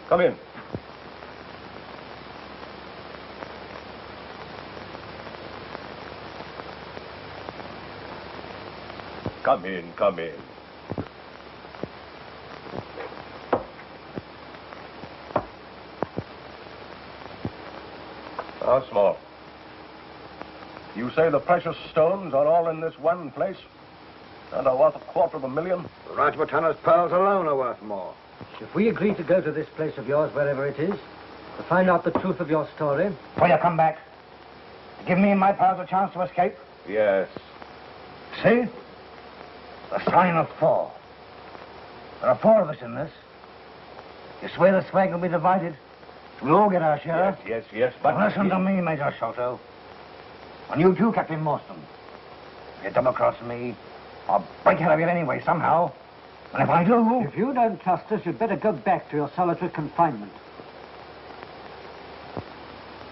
Come in. Come in, come in. Now, Small, you say the precious stones are all in this one place and are worth $250,000? The Rajputana's pearls alone are worth more. If we agree to go to this place of yours, wherever it is, to find out the truth of your story... Will you come back? Give me and my pals a chance to escape? Yes. See? The sign of 4. There are 4 of us in this. You swear the swag will be divided? We'll all get our share? Yes, but... Listen to me, Major Sholto. And you too, Captain Morstan. If you double-cross me, I'll break out of here anyway, somehow. And if I do... If you don't trust us, you'd better go back to your solitary confinement.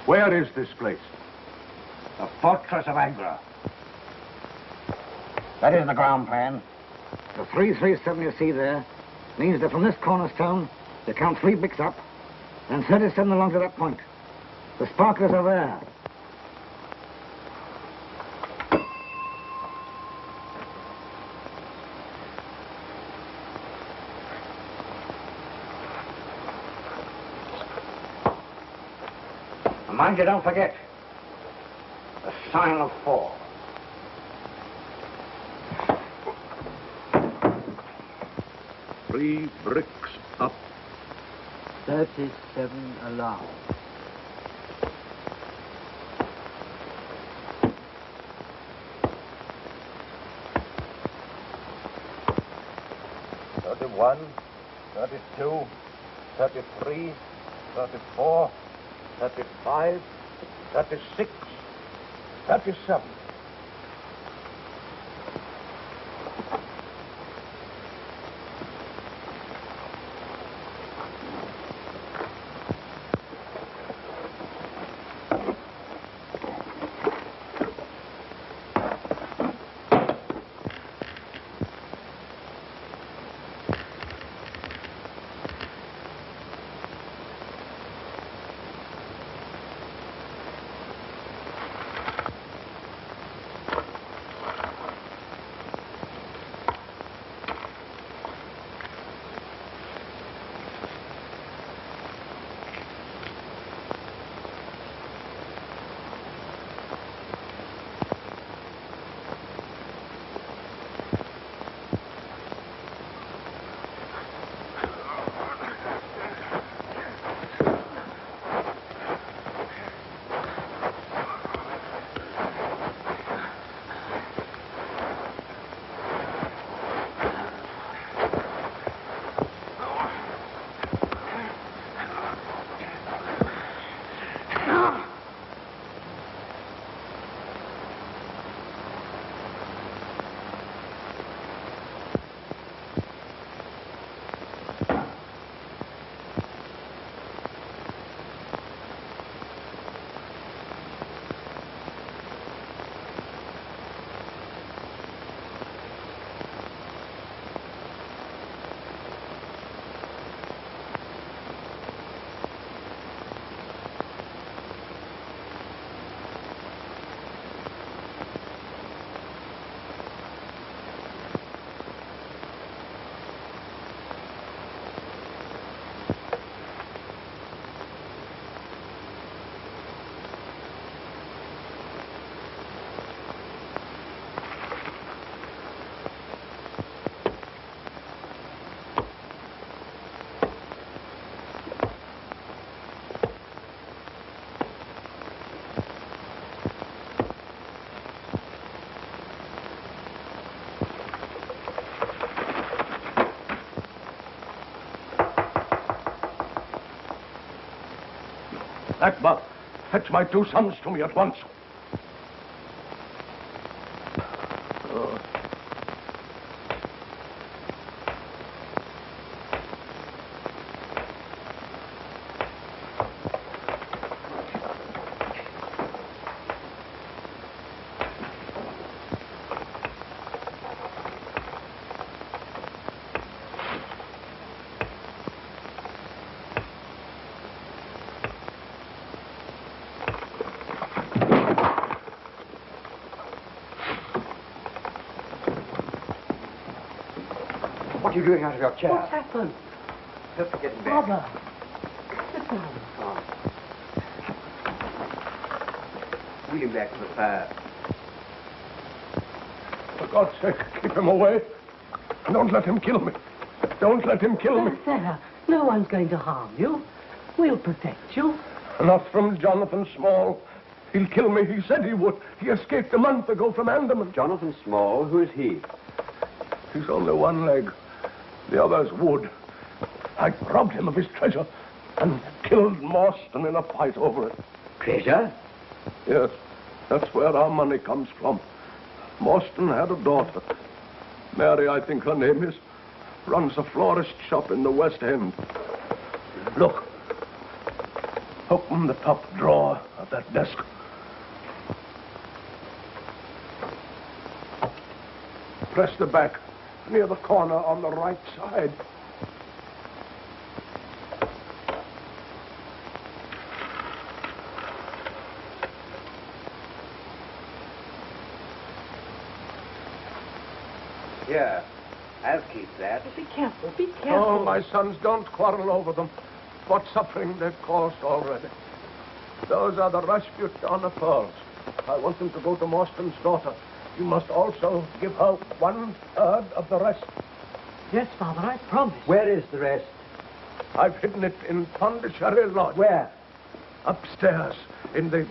Where is this place? The fortress of Agra. That is the ground plan. The 337 you see there means that from this cornerstone, you count 3 bricks up, and 37 along to that point. The sparklers are there. Mind you don't forget. The sign of 4. Three bricks up. 37 along. $31, $32, $33, $34, $35, $36, $37. Akbar, fetch my 2 sons to me at once. What are you doing out of your chair? What's happened? Just getting back. Father, sit down. Wheel him back to the fire. For God's sake, keep him away. Don't let him kill me. Don't let him kill me. There, no one's going to harm you. We'll protect you. Not from Jonathan Small. He'll kill me. He said he would. He escaped a month ago from Andaman. Jonathan Small, who is he? He's only one leg. The other's wood. I robbed him of his treasure and killed Morstan in a fight over it. Treasure? Yes, that's where our money comes from. Morstan had a daughter. Mary, I think her name is. Runs a florist shop in the West End. Look. Open the top drawer of that desk. Press the back near the corner on the right side. Here. I'll keep that. Be careful, be careful. Oh, my sons, don't quarrel over them. What suffering they've caused already. Those are the Rajputana pearls. I want them to go to Morstan's daughter. You must also give her 1/3 of the rest. Yes, Father, I promise. Where is the rest? I've hidden it in Pondicherry Lodge. Where? Upstairs, in the...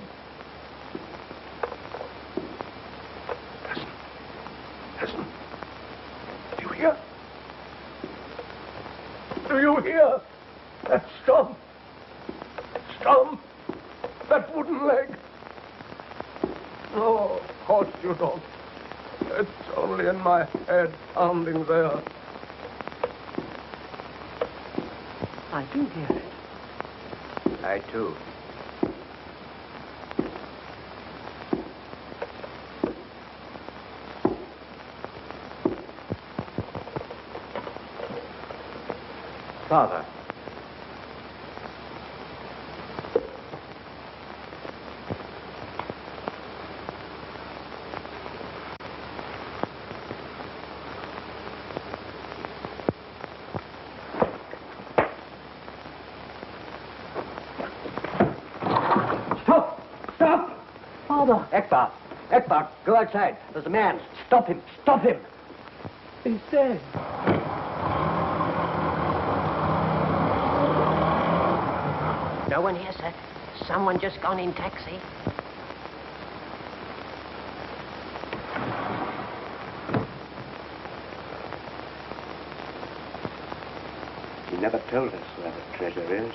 Listen. Listen. Do you hear? Do you hear? That stump. Stump. That wooden leg. No, of course you don't. It's only in my head, pounding there. I do hear it. I, too. Father. Father. Ekbar, go outside. There's a man. Stop him. Stop him. He's dead. No one here, sir. Someone just gone in taxi. He never told us where the treasure is.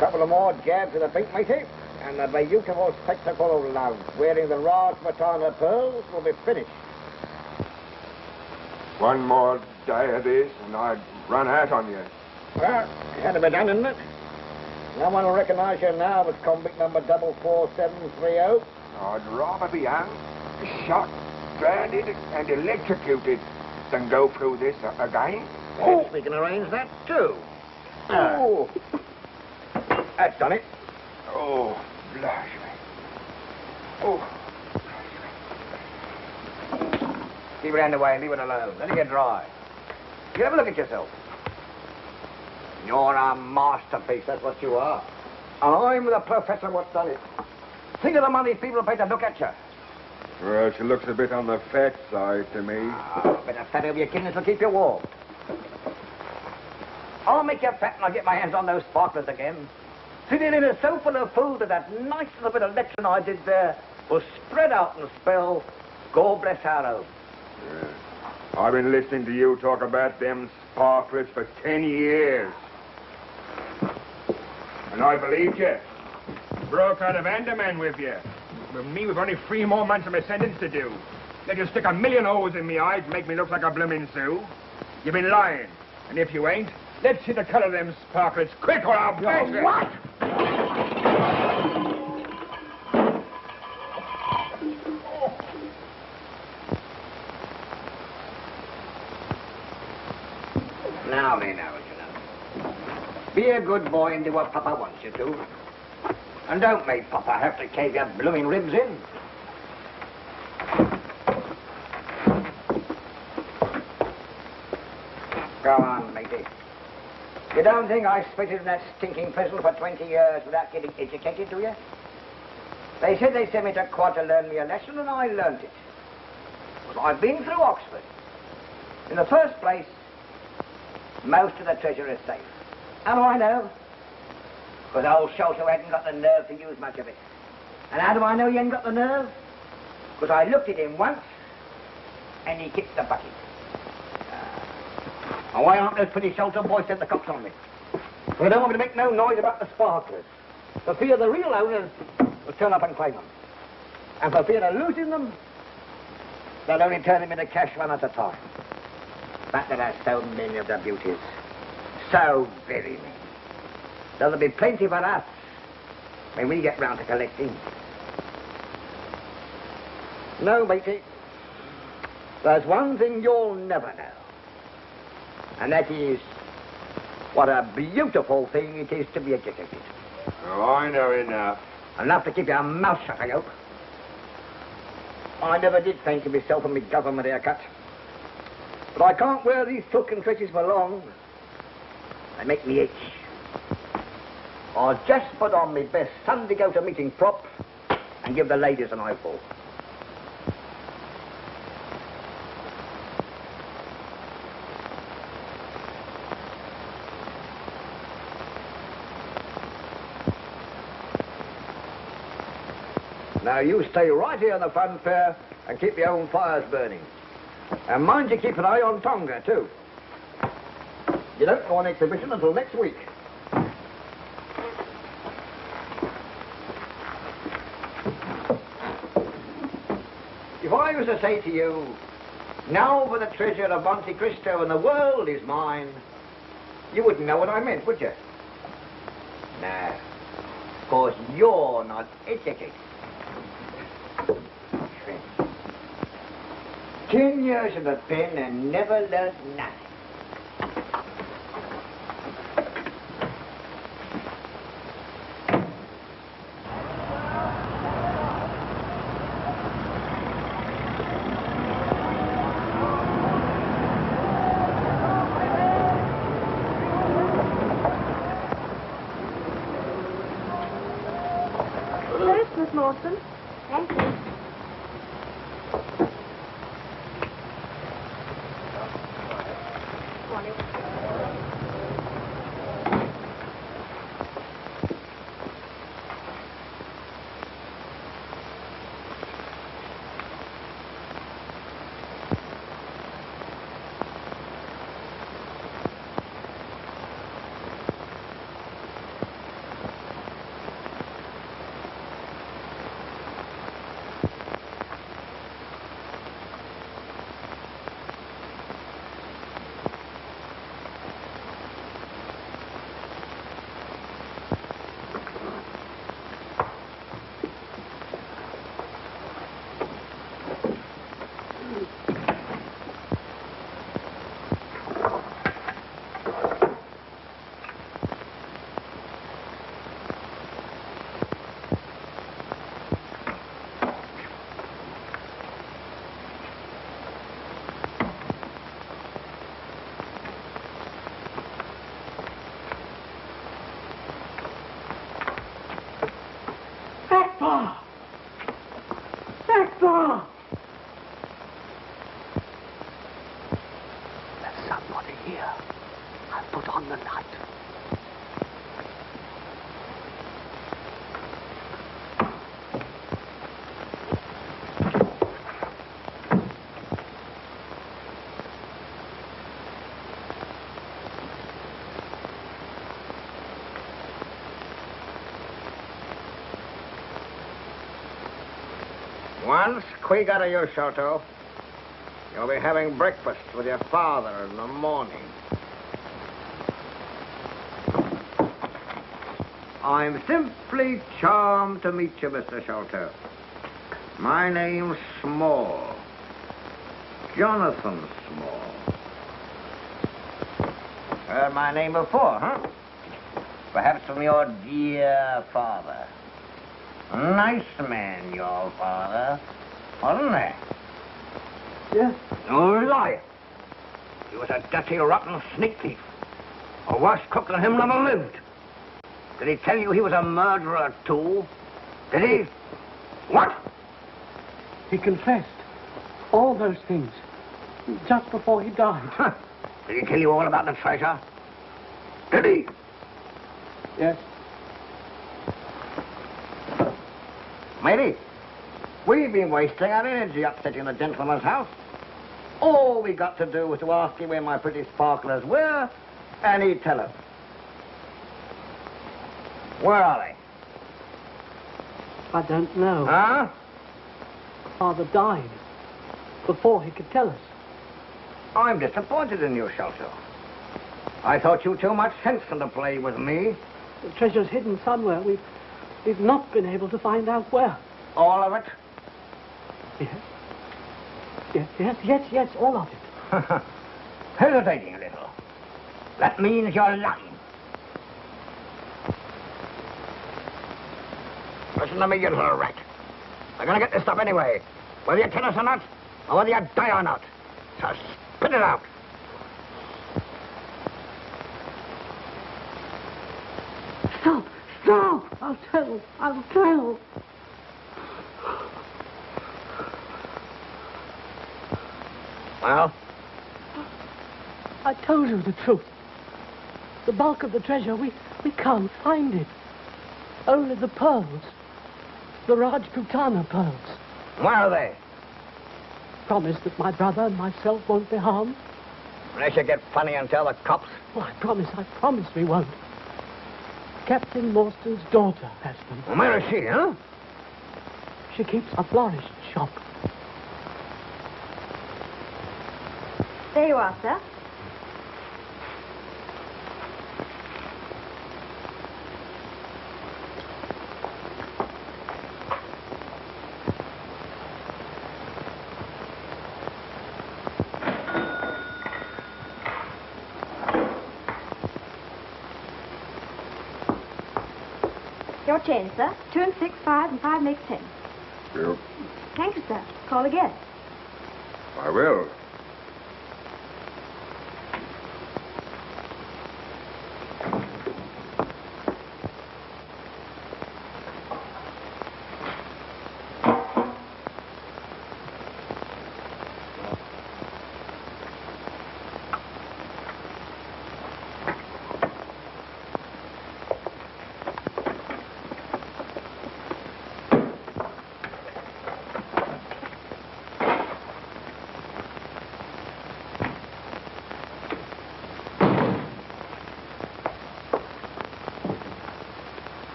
Couple of more jabs of the pink, matey, and the beautiful spectacle of love, wearing the Rajputana pearls, will be finished. One more day of this, and I'd run out on you. Well, it had to be done, isn't it? No one will recognize you now as convict number 44730. I'd rather be hung, shot, stranded, and electrocuted than go through this again. Yes, we can arrange that, too. Oh. That's done it. Oh, blush me. Oh. Keep it underway and leave it alone. Let it get dry. You have a look at yourself. You're a masterpiece, that's what you are. And I'm the professor what's done it. Think of the money people pay to look at you. Well, she looks a bit on the fat side to me. A bit of fat over your kidneys will keep you warm. I'll make you fat and I'll get my hands on those sparklers again. sitting in a sofa full of food, and that nice little bit of lecturing I did there was spread out and spell, God bless our home. Yeah. I've been listening to you talk about them sparklers for 10 years. And I believed you. Broke out of Andaman with you. With me, we've only 3 more months of my sentence to do. Let you stick a million holes in me eyes and make me look like a bloomin' Sioux. You've been lying. And if you ain't, let's see the color of them sparklers quick or I'll bet you. What? Now, be a good boy and do what Papa wants you to. And don't make Papa have to cave your blooming ribs in. Go on, matey. You don't think I spitted in that stinking prison for 20 years without getting educated, do you? They said they sent me to quad to learn me a lesson, and I learnt it. But I've been through Oxford. In the first place, most of the treasure is safe. How do I know? Because old Sholto hadn't got the nerve to use much of it. And how do I know he hadn't got the nerve? Because I looked at him once, and he kicked the bucket. And why aren't those pretty Sholto boys sent the cops on me? They don't want me to make no noise about the sparklers. For fear the real owners will turn up and claim them. And for fear of losing them, they'll only turn them into cash one at a time. But there are so many of the beauties. So very many. There'll be plenty for us when we get round to collecting. No, matey. There's one thing you'll never know. And that is what a beautiful thing it is to be educated. Oh, I know enough. Enough to keep your mouth shut, I hope. I never did fancy myself in my government haircut. But I can't wear these silken tresses for long. They make me itch. I'll just put on my best Sunday go-to meeting prop and give the ladies an eyeful. Now you stay right here in the fun fair and keep your own fires burning. And mind you keep an eye on Tonga, too. You don't go on exhibition until next week. If I was to say to you, now for the treasure of Monte Cristo and the world is mine, you wouldn't know what I meant, would you? No. Of course, you're not educated. 10 years in the pen and never learned nothing. First, Miss Lawson. Thank you. Once quick out of your Sholto, you'll be having breakfast with your father in the morning. I'm simply charmed to meet you, Mr. Sholto. My name's Small. Jonathan Small. Heard my name before, huh? Perhaps from your dear father. Nice man, your father, wasn't he? Yes. No lie. He was a dirty, rotten sneak thief. A worse cook than him never lived. Did he tell you he was a murderer, too? Did he? What? He confessed all those things just before he died. Did he tell you all about the treasure? Did he? Yes. Matey, we've been wasting our energy upsetting the gentleman's house. All we got to do was to ask him where my pretty sparklers were, and he'd tell us. Where are they? I don't know. Huh? Father died before he could tell us. I'm disappointed in you, Sholto. I thought you too much sense to play with me. The treasure's hidden somewhere. We've not been able to find out where. All of it? Yes, all of it. Hesitating a little. That means you're lying. Listen to me, you little rat. We're going to get this stuff anyway. Whether you tell us or not, or whether you die or not. So spit it out. Stop! I'll tell. Well? I told you the truth. The bulk of the treasure, we can't find it. Only the pearls. The Rajputana pearls. Where are they? Promise that my brother and myself won't be harmed. Unless you get funny and tell the cops. Oh, I promise we won't. Captain Morstan's daughter has them. Well, where is she, huh? She keeps a florist shop. There you are, sir. Your change, sir. 2 and 6, 5, and 5 makes 10. You? Thank you, sir. Call again. I will.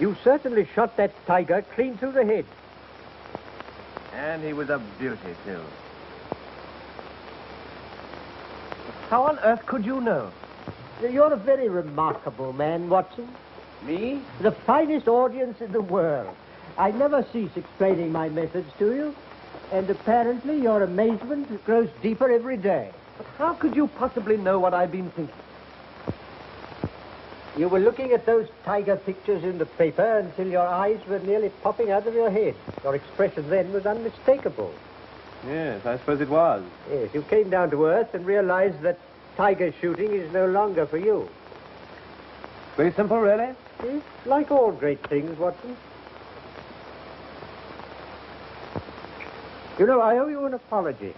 You certainly shot that tiger clean through the head. And he was a beauty, too. How on earth could you know? You're a very remarkable man, Watson. Me? The finest audience in the world. I never cease explaining my methods to you. And apparently your amazement grows deeper every day. But how could you possibly know what I've been thinking? You were looking at those tiger pictures in the paper until your eyes were nearly popping out of your head. Your expression then was unmistakable. Yes, I suppose it was. Yes, you came down to earth and realized that tiger shooting is no longer for you. Very simple, really? Yes, like all great things, Watson. You know, I owe you an apology.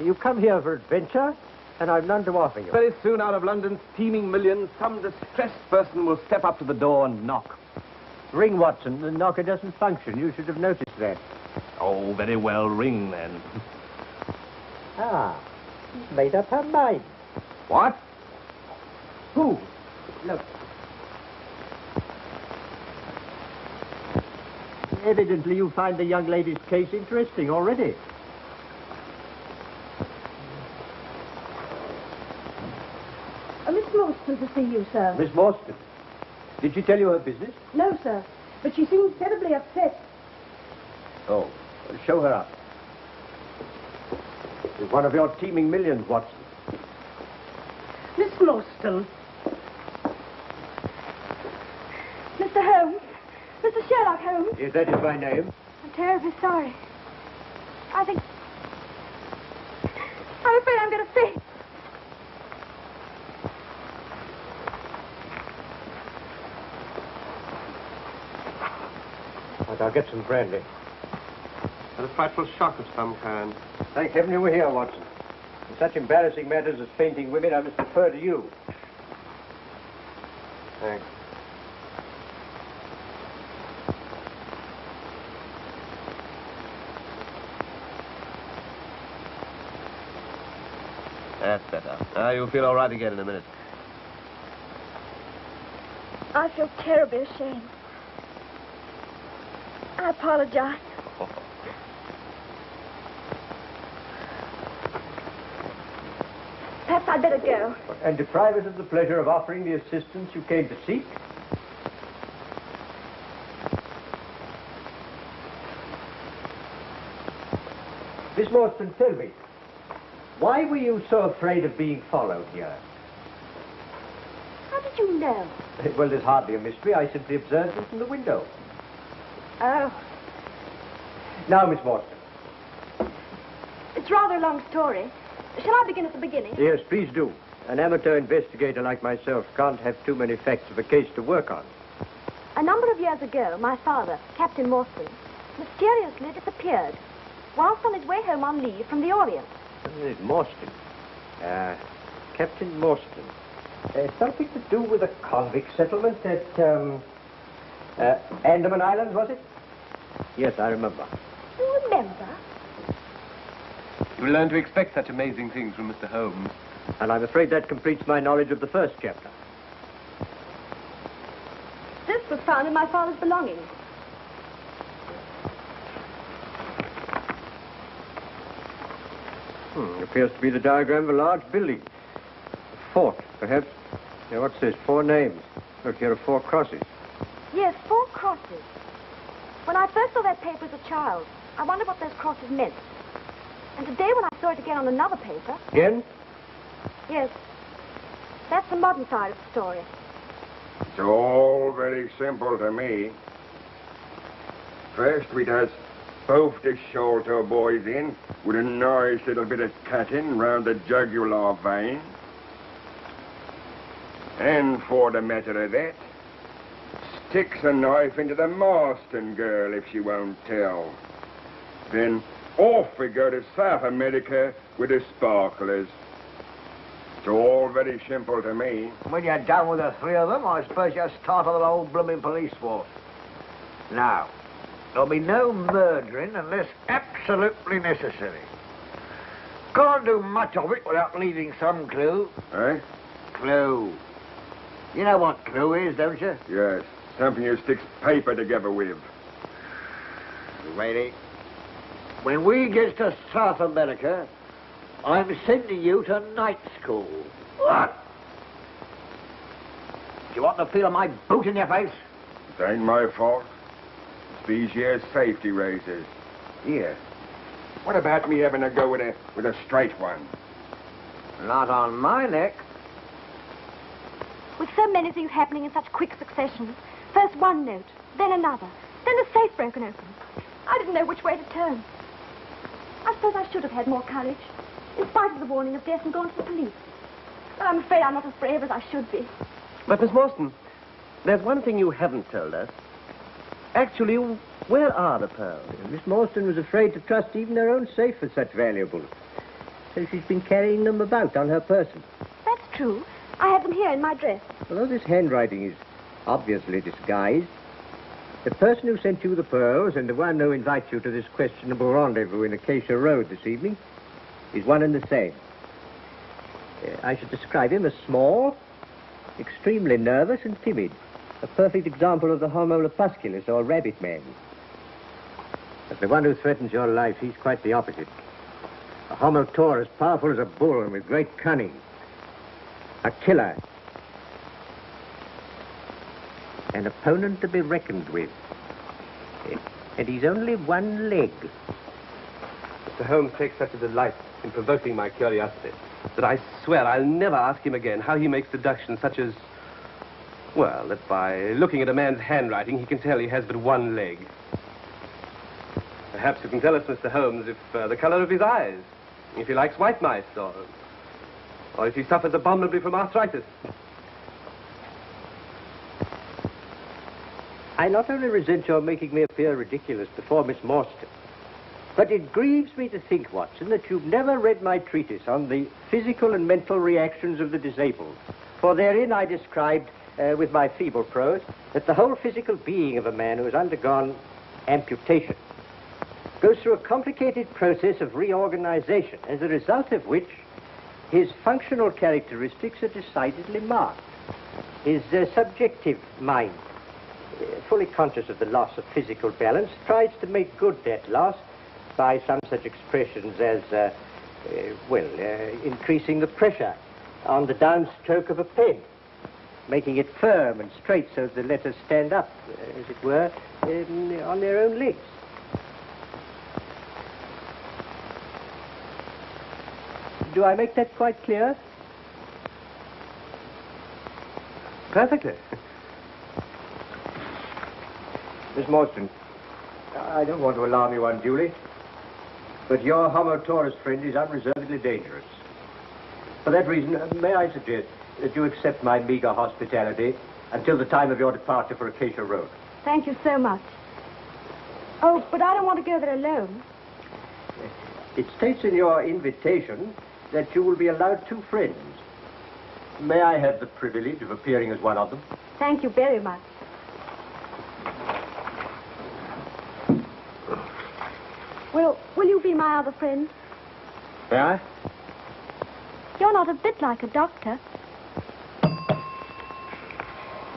You come here for adventure, and I've none to offer you. Very soon, out of London's teeming millions, some distressed person will step up to the door and knock. Ring, Watson. The knocker doesn't function. You should have noticed that. Oh, very well, ring then. Ah, she's made up her mind. What? Who? Look. Evidently you find the young lady's case interesting already. Miss Morstan to see you, sir. Miss Morstan. Did she tell you her business? No, sir. But she seems terribly upset. Oh, well, show her up. She's one of your teeming millions, Watson. Miss Morstan. Mr. Holmes. Mr. Sherlock Holmes. Yes, that is my name. I'm terribly sorry. I'm afraid I'm going to faint. Right, I'll get some brandy. Had a frightful shock of some kind. Thank heaven you were here, Watson. In such embarrassing matters as fainting women, I must defer to you. Thanks. That's better. Now you'll feel all right again in a minute. I feel terribly ashamed. I apologize. Perhaps I'd better go. And deprive us of the pleasure of offering the assistance you came to seek? Miss Morstan, tell me, why were you so afraid of being followed here? How did you know? Well, there's hardly a mystery. I simply observed them from the window. Oh, Now, Miss Morstan. it's rather a long story. Shall I begin at the beginning? Yes, please do. An amateur investigator like myself can't have too many facts of a case to work on. A number of years ago, my father, Captain Morstan, mysteriously disappeared whilst on his way home on leave from the Orient. Morstan. Captain Morstan. Something to do with a convict settlement at, Andaman Islands, was it? Yes, I remember. You remember? You learn to expect such amazing things from Mr. Holmes. And I'm afraid that completes my knowledge of the first chapter. This was found in my father's belongings. Appears to be the diagram of a large building. A fort, perhaps. Now, what's this? 4 names. Look, here are 4 crosses. Yes, 4 crosses. When I first saw that paper as a child, I wondered what those crosses meant. And today when I saw it again on another paper... Again? Yes. That's the modern side of the story. It's all very simple to me. First, we does both the shoulder boys in with a nice little bit of cutting round the jugular vein. And for the matter of that, sticks a knife into the Marston girl if she won't tell. Then off we go to South America with the sparklers. It's all very simple to me. When you're done with the 3 of them, I suppose you'll start on the whole blooming police force. Now, there'll be no murdering unless absolutely necessary. Can't do much of it without leaving some clue. Eh? Clue. You know what clue is, don't you? Yes. Something you stick paper together with. Lady, when we get to South America, I'm sending you to night school. What? Do you want the feel of my boot in your face? It ain't my fault. It's these years safety razors. Here. What about me having a go with a straight one? Not on my neck. With so many things happening in such quick succession, first one note, then another, then the safe broken open, I didn't know which way to turn. I suppose I should have had more courage, in spite of the warning of death, and gone to the police. But I'm afraid I'm not as brave as I should be. But, Miss Morstan, there's one thing you haven't told us. Actually, where are the pearls? Miss Morstan was afraid to trust even her own safe with such valuables. So she's been carrying them about on her person. That's true. I have them here in my dress. Although this handwriting is obviously disguised, the person who sent you the pearls and the one who invites you to this questionable rendezvous in Acacia Road this evening is one and the same. I should describe him as small, extremely nervous and timid. A perfect example of the Homo lepusculus, or rabbit man. But the one who threatens your life, he's quite the opposite. A Homo taurus, powerful as a bull and with great cunning. A killer. An opponent to be reckoned with. And he's only one leg. Mr. Holmes takes such a delight in provoking my curiosity that I swear I'll never ask him again how he makes deductions such as, well, that by looking at a man's handwriting, he can tell he has but one leg. Perhaps you can tell us, Mr. Holmes, if the color of his eyes, if he likes white mice, or if he suffers abominably from arthritis. I not only resent your making me appear ridiculous before Miss Morstan, but it grieves me to think, Watson, that you've never read my treatise on the physical and mental reactions of the disabled. For therein I described, with my feeble prose, that the whole physical being of a man who has undergone amputation goes through a complicated process of reorganization, as a result of which his functional characteristics are decidedly marked. His subjective mind, fully conscious of the loss of physical balance, tries to make good that loss by some such expressions as, increasing the pressure on the downstroke of a pen, making it firm and straight so that the letters stand up, as it were, on their own legs. Do I make that quite clear? Perfectly. Miss Morstan, I don't want to alarm you unduly, but your Homo taurus friend is unreservedly dangerous. For that reason, may I suggest that you accept my meager hospitality until the time of your departure for Acacia Road? Thank you so much. Oh, but I don't want to go there alone. It states in your invitation that you will be allowed 2 friends. May I have the privilege of appearing as one of them? Thank you very much. Will you be my other friend? May I? You're not a bit like a doctor.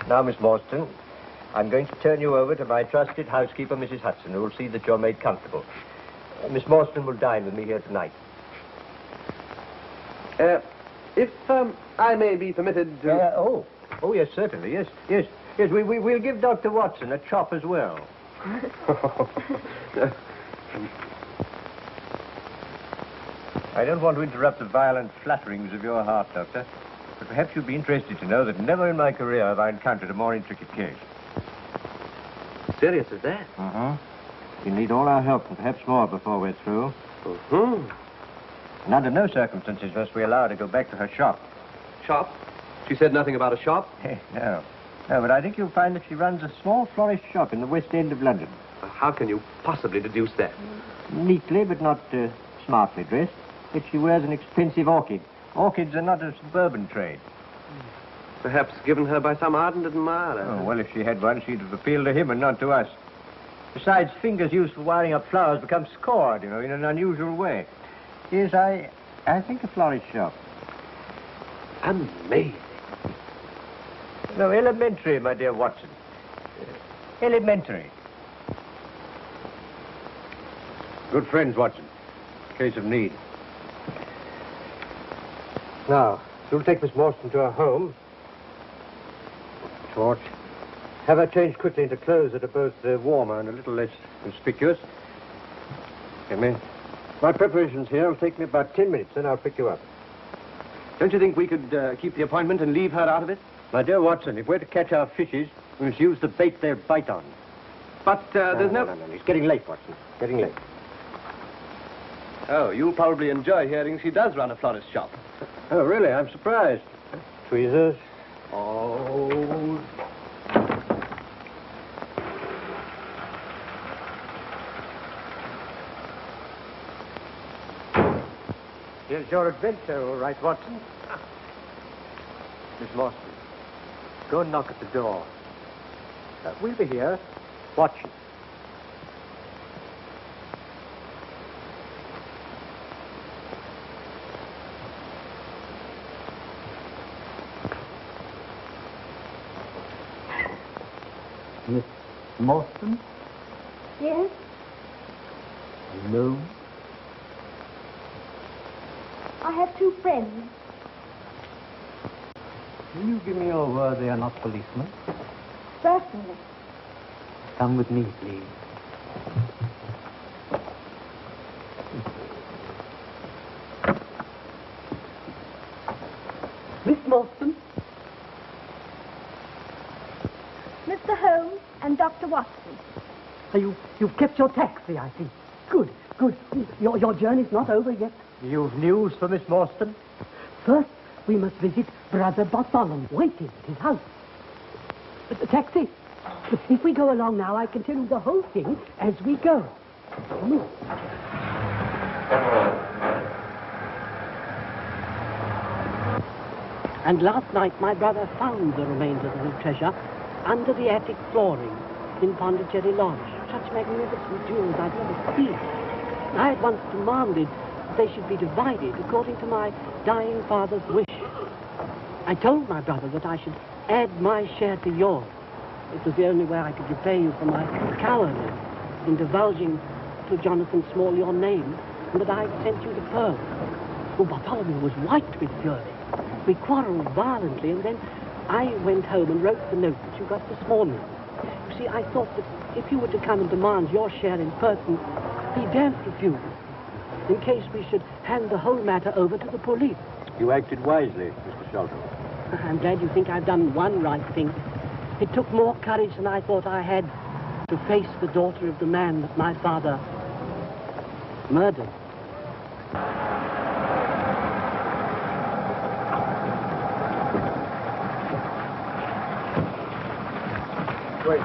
Now, Miss Morstan, I'm going to turn you over to my trusted housekeeper, Mrs. Hudson, who will see that you're made comfortable. Miss Morstan will dine with me here tonight. If I may be permitted to... Oh, yes, certainly, yes. We'll give Dr. Watson a chop as well. I don't want to interrupt the violent flutterings of your heart, Doctor, but perhaps you'd be interested to know that never in my career have I encountered a more intricate case. Serious as that? You need all our help, and perhaps more before we're through. And under no circumstances must we allow her to go back to her shop. Shop? She said nothing about a shop? No, but I think you'll find that she runs a small florist shop in the West End of London. How can you possibly deduce that? Neatly, but not smartly dressed. Yet she wears an expensive orchid. Orchids are not a suburban trade. Perhaps given her by some ardent admirer. Oh, well, if she had one, she'd have appealed to him and not to us. Besides, fingers used for wiring up flowers become scored, in an unusual way. Yes, I think a florist shop. Amazing. No, elementary, my dear Watson. elementary. Good friends, Watson. Case of need. Now, you'll take Miss Morstan to her home. Torch. Have her changed quickly into clothes that are both warmer and a little less conspicuous. Come in. My preparations here will take me about 10 minutes, then I'll pick you up. Don't you think we could keep the appointment and leave her out of it? My dear Watson, if we're to catch our fishes, we must use the bait they'll bite on. But there's no... No. It's getting late, Watson. Getting late. Oh, you'll probably enjoy hearing she does run a florist shop. Oh, really? I'm surprised. Tweezers. Oh... Here's your adventure, all right, Watson. Miss Morstan, go and knock at the door. We'll be here, watching. Miss Morstan? Yes? Alone? I have two friends. Will you give me your word they are not policemen? Certainly. Come with me, please. Miss Morstan? Mr. Holmes and Dr. Watson. You've kept your taxi, I see. Good. Your journey's not over yet. You've news for Miss Morstan? First, we must visit Brother Bartholomew, waiting at his house. The taxi. If we go along now, I can tell you the whole thing as we go. Come on. And last night, my brother found the remains of the treasure under the attic flooring in Pondicherry Lodge. Such magnificent jewels I'd never seen. I at once demanded that they should be divided according to my dying father's wish. I told my brother that I should add my share to yours. It was the only way I could repay you for my cowardice in divulging to Jonathan Small your name, and that I had sent you the pearls. Oh, Bartholomew was white with fury. We quarreled violently, and then I went home and wrote the note that you got this morning. You see, I thought that if you were to come and demand your share in person, he daren't refuse, in case we should hand the whole matter over to the police. You acted wisely, Mr. Shelton. I'm glad you think I've done one right thing. It took more courage than I thought I had to face the daughter of the man that my father murdered. Wait.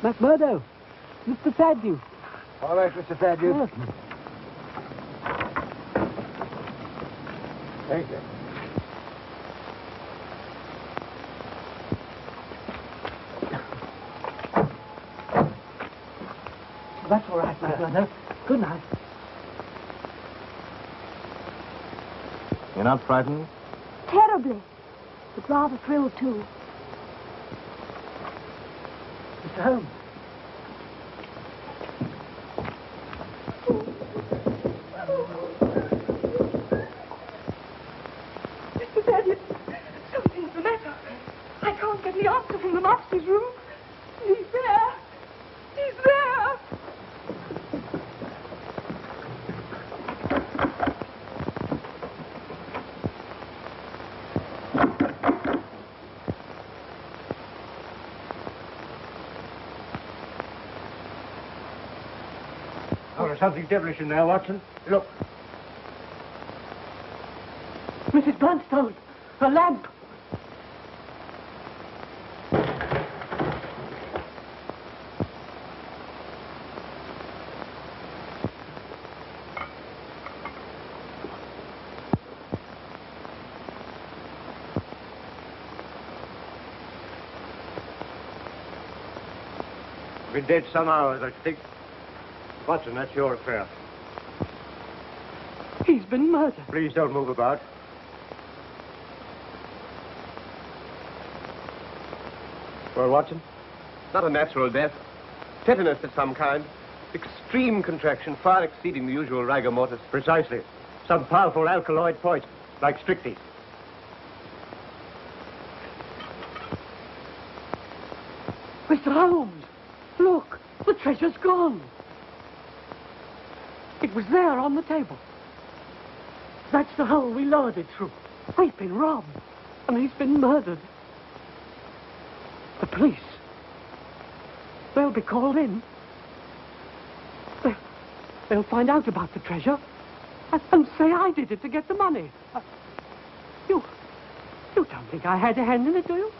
McMurdo, Mr. Thaddeus. All right, Mr. Thaddeus. Yes. Thank you. That's all right, McMurdo. Good night. You're not frightened? Terribly. But rather thrilled, too. Mr. Holmes. Mr. Thaddeus, something's the matter. I can't get the answer from the master's room. He's there. He's there. Oh, there's something devilish in there, Watson. Look. Mrs. Bluntstone, a lamp. Been dead some hours, I think. Watson, that's your affair. He's been murdered. Please don't move about. Well, Watson, not a natural death. Tetanus of some kind. Extreme contraction, far exceeding the usual rigor mortis. Precisely. Some powerful alkaloid poison, like strychnine. Mr. Holmes, look, the treasure's gone. It was there on the table. That's the hole we lowered it through. We've been robbed, and he's been murdered. The police. They'll be called in. They'll find out about the treasure and say I did it to get the money. You don't think I had a hand in it, do you?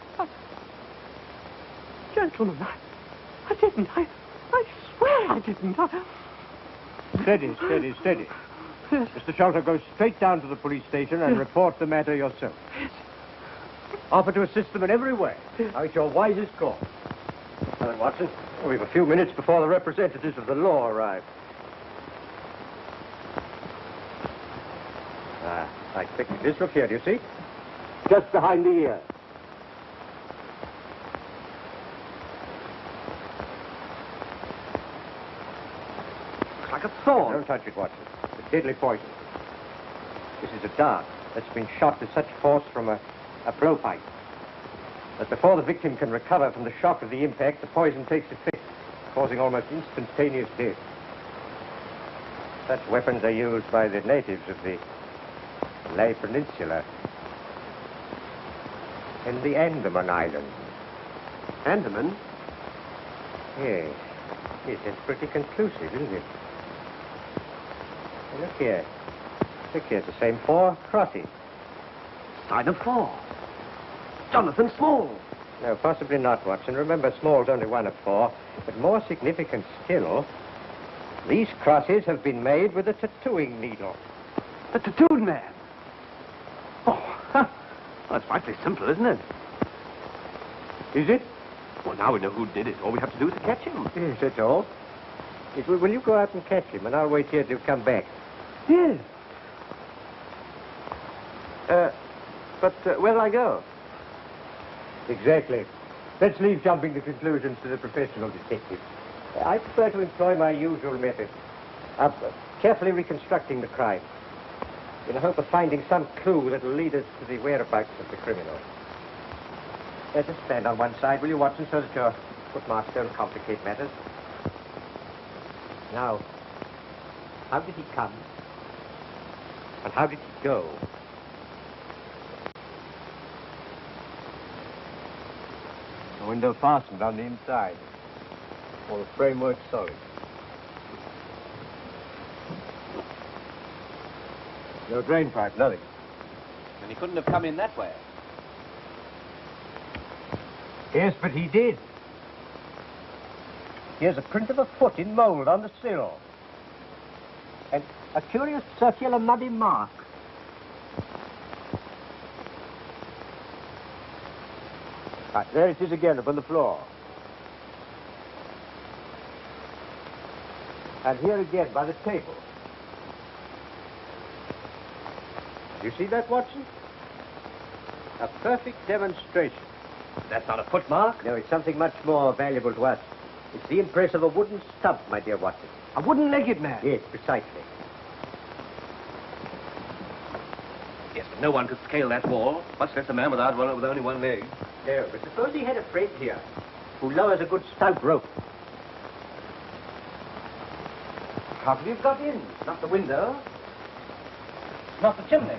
Gentlemen, I didn't. I swear I didn't. Steady, steady, steady. Yes. Mr. Shelter, go straight down to the police station and report the matter yourself. Yes. Offer to assist them in every way. Now, it's your wisest course. Now then, Watson, we've a few minutes before the representatives of the law arrive. I expected this. Look here, do you see? Just behind the ear. Looks like a thorn. Don't touch it, Watson. It's deadly poison. This is a dart that's been shot with such force from a blowpipe that before the victim can recover from the shock of the impact, the poison takes effect, causing almost instantaneous death. Such weapons are used by the natives of the Malay Peninsula and the Andaman Islands. Andaman? Yes. Yes, that's pretty conclusive, isn't it? Look here. Look here, it's the same 4 crosses. Sign of 4. Jonathan Small. No, possibly not, Watson. Remember, Small's only one of 4. But more significant still, these crosses have been made with a tattooing needle. The tattooed man. Oh, huh. Well, that's frightfully simple, isn't it? Is it? Well, now we know who did it. All we have to do is to catch him. Yes, that's all. Yes, will you go out and catch him, and I'll wait here till you come back. Yes. But where'll I go? Exactly. Let's leave jumping to conclusions to the professional detective. I prefer to employ my usual method of carefully reconstructing the crime in the hope of finding some clue that will lead us to the whereabouts of the criminal. Just stand on one side, will you, Watson, so that your footmarks don't complicate matters. Now, how did he come? And how did he go? The window fastened on the inside. All the framework solid. No drain pipe, nothing. And he couldn't have come in that way. Yes, but he did. Here's a print of a foot in mold on the sill. And a curious circular muddy mark. Right, there it is again upon the floor. And here again by the table. You see that, Watson? A perfect demonstration. That's not a footmark. No, it's something much more valuable to us. It's the impress of a wooden stump, my dear Watson. A wooden-legged man. Yes, precisely. Yes, but no one could scale that wall, much less a man with only one leg. No, but suppose he had a friend here who lowers a good stout rope. How could he have got in? Not the window. Not the chimney.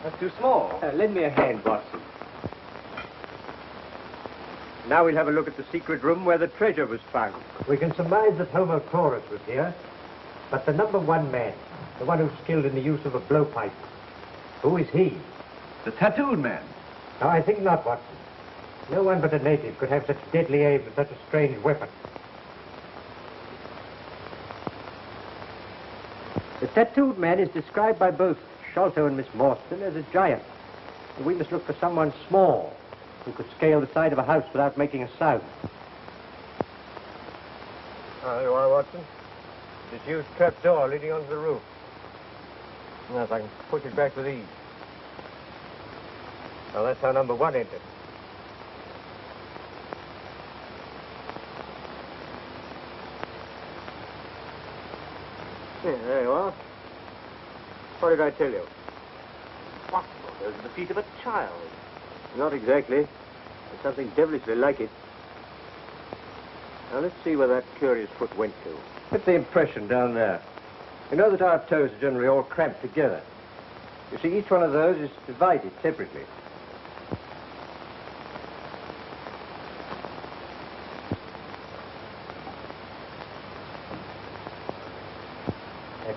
That's too small. Lend me a hand, Watson. Now we'll have a look at the secret room where the treasure was found. We can surmise that Homo Taurus was here, but the number 1 man, the one who's skilled in the use of a blowpipe, who is he? The tattooed man. No, I think not, Watson. No one but a native could have such deadly aim with such a strange weapon. The tattooed man is described by both Sholto and Miss Morstan as a giant. And we must look for someone small who could scale the side of a house without making a sound. There you are, Watson. This huge trap door leading onto the roof. Yes, I can push it back with ease. Well, that's how number 1 entered. Yeah, there you are. What did I tell you? What? Those are the feet of a child. Not exactly. There's something devilishly like it. Now, let's see where that curious foot went to. Get the impression down there. You know that our toes are generally all cramped together. You see, each one of those is divided separately.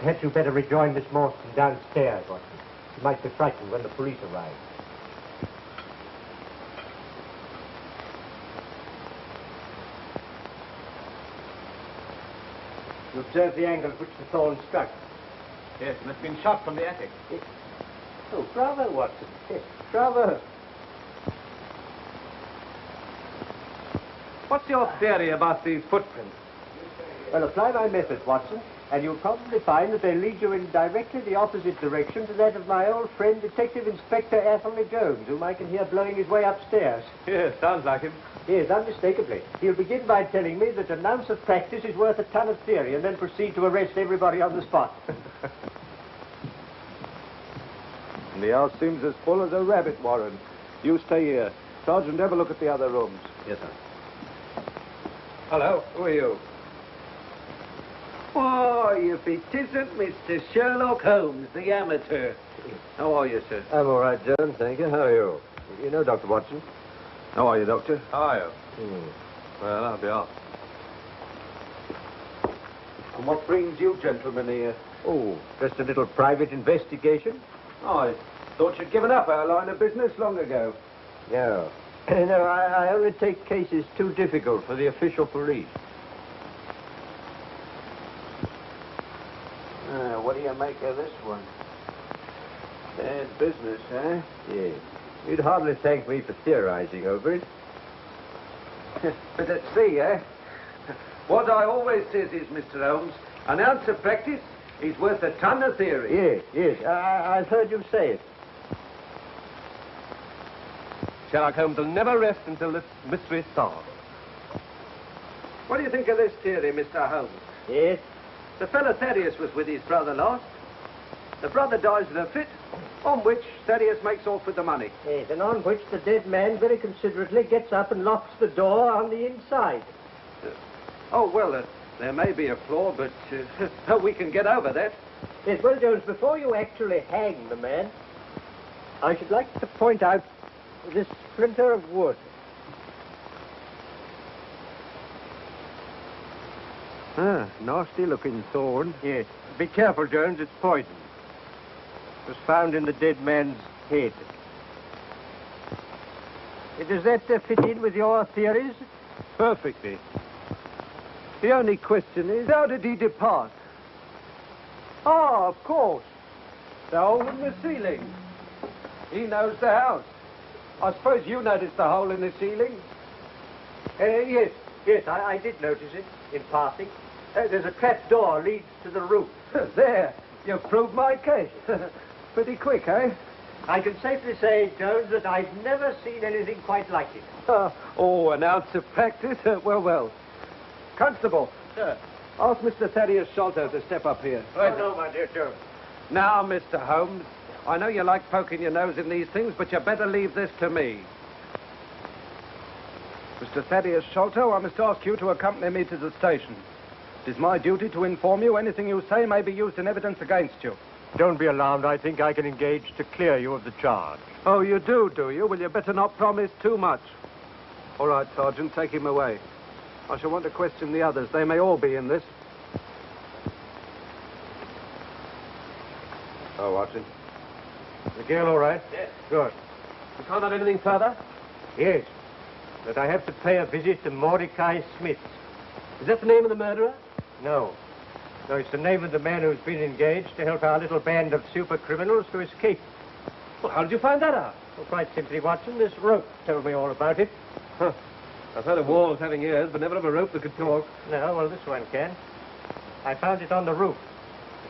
Perhaps you'd better rejoin Miss Morstan downstairs, Watson. She might be frightened when the police arrive. You observe the angle at which the thorn struck? Yes, and it's been shot from the attic. Oh, bravo, Watson. Yes, bravo. What's your theory about these footprints? Well, apply my methods, Watson, and you'll probably find that they lead you in directly the opposite direction to that of my old friend, Detective Inspector Athelney Jones, whom I can hear blowing his way upstairs. Yes, sounds like him. Yes, unmistakably. He'll begin by telling me that an ounce of practice is worth a ton of theory, and then proceed to arrest everybody on the spot. The house seems as full as a rabbit warren. You stay here. Sergeant, have a look at the other rooms. Yes, sir. Hello, who are you? Oh, if it isn't Mr. Sherlock Holmes, the amateur. How are you, sir? I'm all right, Jones, thank you. How are you? You know Dr. Watson? How are you, Doctor? How are you? Well, I'll be off. And what brings you gentlemen here? Oh, just a little private investigation. Oh, I thought you'd given up our line of business long ago. No. No, I only take cases too difficult for the official police. What do you make of this one? Bad business, eh? Yes. You'd hardly thank me for theorizing over it. But let's see, eh? What I always says is, Mr. Holmes, an ounce of practice is worth a ton of theory. Yes. I've heard you say it. Sherlock Holmes will never rest until this mystery is solved. What do you think of this theory, Mr. Holmes? Yes? The fellow Thaddeus was with his brother last. The brother dies in a fit, on which Thaddeus makes off with the money. Yes, and on which the dead man very considerately gets up and locks the door on the inside. There may be a flaw, but we can get over that. Yes, well, Jones, before you actually hang the man, I should like to point out this splinter of wood. Nasty-looking thorn. Yes. Be careful, Jones, it's poison. It was found in the dead man's head. Does that fit in with your theories? Perfectly. The only question is, how did he depart? Ah, of course. The hole in the ceiling. He knows the house. I suppose you noticed the hole in the ceiling? Yes, I did notice it in passing. There's a trap door leads to the roof. There, you've proved my case. Pretty quick, eh? I can safely say, Jones, that I've never seen anything quite like it. An ounce of practice? Well. Constable. Sir. Ask Mr. Thaddeus Sholto to step up here. Right. No, my dear Jones. Now, Mr. Holmes, I know you like poking your nose in these things, but you better leave this to me. Mr. Thaddeus Sholto, I must ask you to accompany me to the station. It is my duty to inform you anything you say may be used in evidence against you. Don't be alarmed. I think I can engage to clear you of the charge. Oh, you do you? Well, you better not promise too much. All right, Sergeant, take him away. I shall want to question the others. They may all be in this. Oh, Watson. The girl all right? Yes. Good. You can't have anything further? Yes. But I have to pay a visit to Mordecai Smith. Is that the name of the murderer? No. No, it's the name of the man who's been engaged to help our little band of super criminals to escape. Well, how did you find that out? Well, quite simply, Watson, this rope told me all about it. Huh. I've heard of walls having ears, but never of a rope that could talk. No, well, this one can. I found it on the roof.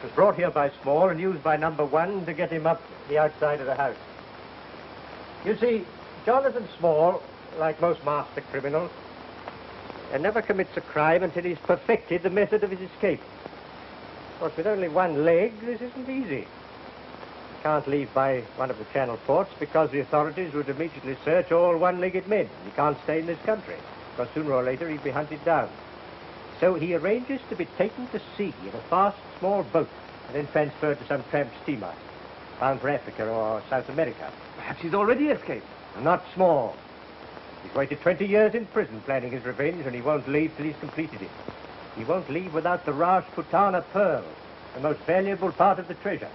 It was brought here by Small and used by number 1 to get him up the outside of the house. You see, Jonathan Small, like most master criminals, never commits a crime until he's perfected the method of his escape. Of course, with only one leg, this isn't easy. He can't leave by one of the Channel ports because the authorities would immediately search all one-legged men. He can't stay in this country, because sooner or later he'd be hunted down. So he arranges to be taken to sea in a fast, small boat and then transferred to some tramp steamer, bound for Africa or South America. Perhaps he's already escaped. Not Small. He's waited 20 years in prison planning his revenge, and he won't leave till he's completed it. He won't leave without the Rajputana pearl, the most valuable part of the treasure.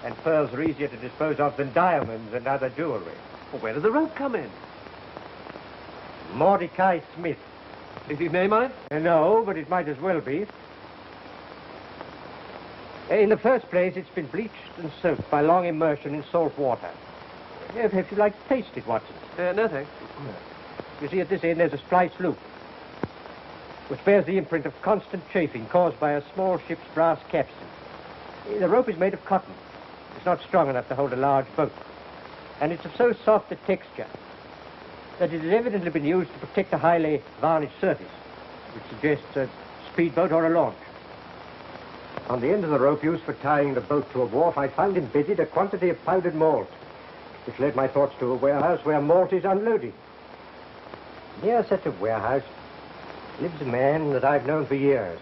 And pearls are easier to dispose of than diamonds and other jewelry. Well, where does the rope come in? Mordecai Smith. Is his name on it? No, but it might as well be. In the first place, it's been bleached and soaked by long immersion in salt water. Perhaps you'd like to taste it, Watson. No, thanks. You see, at this end, there's a splice loop, which bears the imprint of constant chafing caused by a small ship's brass capstan. The rope is made of cotton. It's not strong enough to hold a large boat. And it's of so soft a texture that it has evidently been used to protect a highly varnished surface, which suggests a speedboat or a launch. On the end of the rope used for tying the boat to a wharf, I found embedded a quantity of powdered malt, which led my thoughts to a warehouse where malt is unloaded. Near such a warehouse lives a man that I've known for years,